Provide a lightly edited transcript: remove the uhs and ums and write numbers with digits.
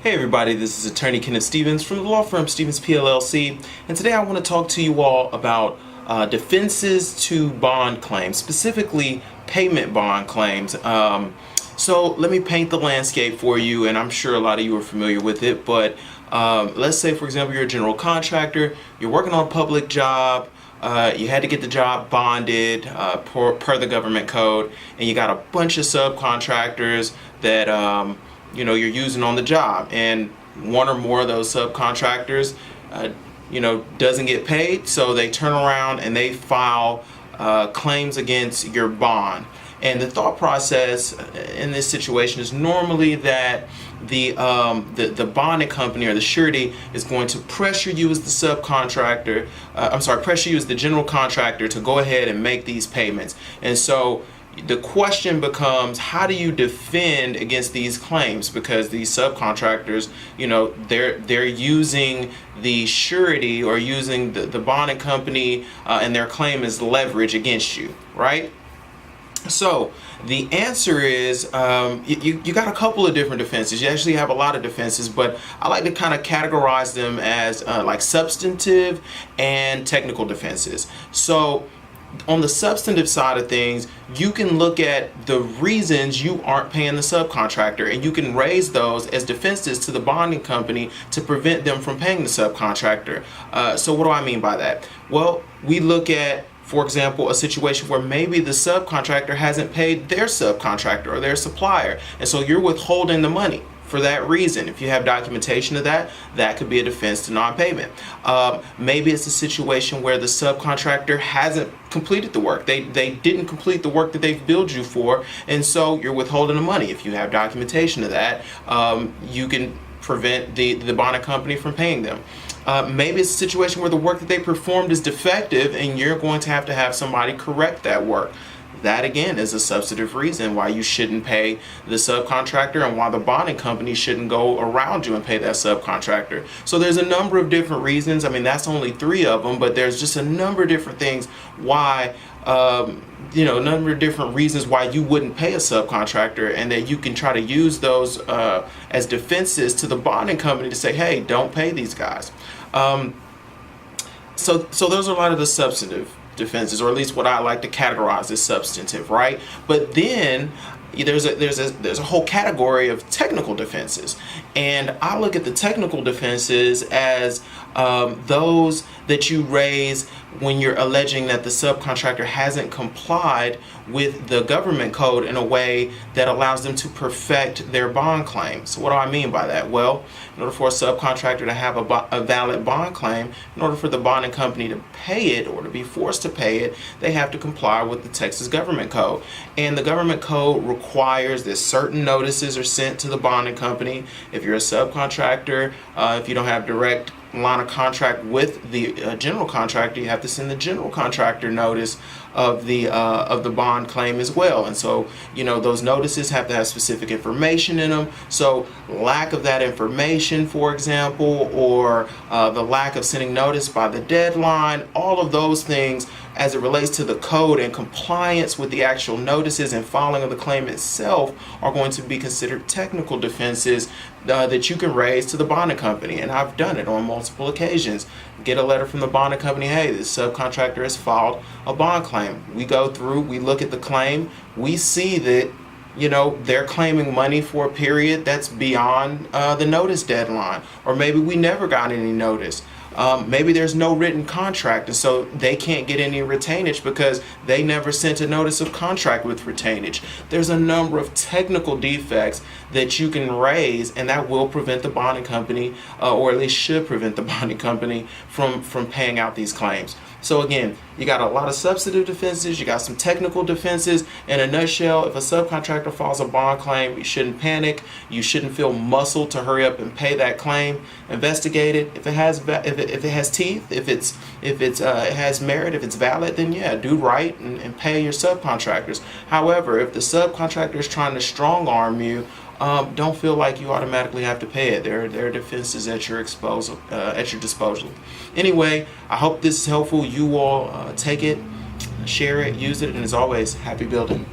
Hey everybody, this is attorney Kenneth Stevens from the law firm Stevens PLLC, and today I want to talk to you all about defenses to bond claims, specifically payment bond claims. So let me paint the landscape for you, and I'm sure a lot of you are familiar with it, but let's say, for example, you're a general contractor, you're working on a public job, you had to get the job bonded per the government code, and you got a bunch of subcontractors that you're using on the job, and one or more of those subcontractors doesn't get paid, so they turn around and they file claims against your bond. And the thought process in this situation is normally that the bonding company or the surety is going to pressure you as the subcontractor, pressure you as the general contractor to go ahead and make these payments. And so the question becomes, how do you defend against these claims? Because these subcontractors, they're using the surety or using the bonding company and their claim as leverage against you, right? So the answer is you got a couple of different defenses. You actually have a lot of defenses, but I like to kind of categorize them as like substantive and technical defenses. So on the substantive side of things, you can look at the reasons you aren't paying the subcontractor, and you can raise those as defenses to the bonding company to prevent them from paying the subcontractor. So what do I mean by that? Well, we look at, for example, a situation where maybe the subcontractor hasn't paid their subcontractor or their supplier, and so you're withholding the money for that reason. If you have documentation of that, that could be a defense to non-payment. Maybe it's a situation where the subcontractor hasn't completed the work. They didn't complete the work that they've billed you for, and so you're withholding the money. If you have documentation of that, you can prevent the bonding company from paying them. Maybe it's a situation where the work that they performed is defective, and you're going to have somebody correct that work. That again is a substantive reason why you shouldn't pay the subcontractor, and why the bonding company shouldn't go around you and pay that subcontractor. So there's a number of different reasons. I mean, that's only 3 of them, but there's just a number of different things why, a number of different reasons why you wouldn't pay a subcontractor, and that you can try to use those as defenses to the bonding company to say, hey, don't pay these guys. So those are a lot of the substantive defenses, or at least what I like to categorize as substantive, right? But then there's a whole category of technical defenses, and I look at the technical defenses as those that you raise when you're alleging that the subcontractor hasn't complied with the government code in a way that allows them to perfect their bond claim. So what do I mean by that? Well, in order for a subcontractor to have a valid bond claim, in order for the bonding company to pay it or to be forced to pay it, they have to comply with the Texas government code. And the government code requires that certain notices are sent to the bonding company. If you're a subcontractor, if you don't have direct line of contract with the general contractor, you have to send the general contractor notice of the bond claim as well. And so those notices have to have specific information in them. So lack of that information, for example, or the lack of sending notice by the deadline, all of those things as it relates to the code and compliance with the actual notices and filing of the claim itself are going to be considered technical defenses that you can raise to the bonding company. And I've done it on multiple occasions. Get a letter from the bonding company, hey, this subcontractor has filed a bond claim. We go through, we look at the claim, we see that they're claiming money for a period that's beyond the notice deadline, or maybe we never got any notice. Maybe there's no written contract, and so they can't get any retainage because they never sent a notice of contract with retainage. There's a number of technical defects that you can raise, and that will prevent the bonding company, or at least should prevent the bonding company from paying out these claims. So again, you got a lot of substantive defenses, you got some technical defenses. In a nutshell, if a subcontractor files a bond claim, you shouldn't panic. You shouldn't feel muscled to hurry up and pay that claim. Investigate it. If it has teeth, if it has merit, if it's valid, then yeah, do right and pay your subcontractors. However, if the subcontractor is trying to strong arm you, don't feel like you automatically have to pay it. There are defenses at your disposal. Anyway, I hope this is helpful. You all take it, share it, use it, and as always, happy building.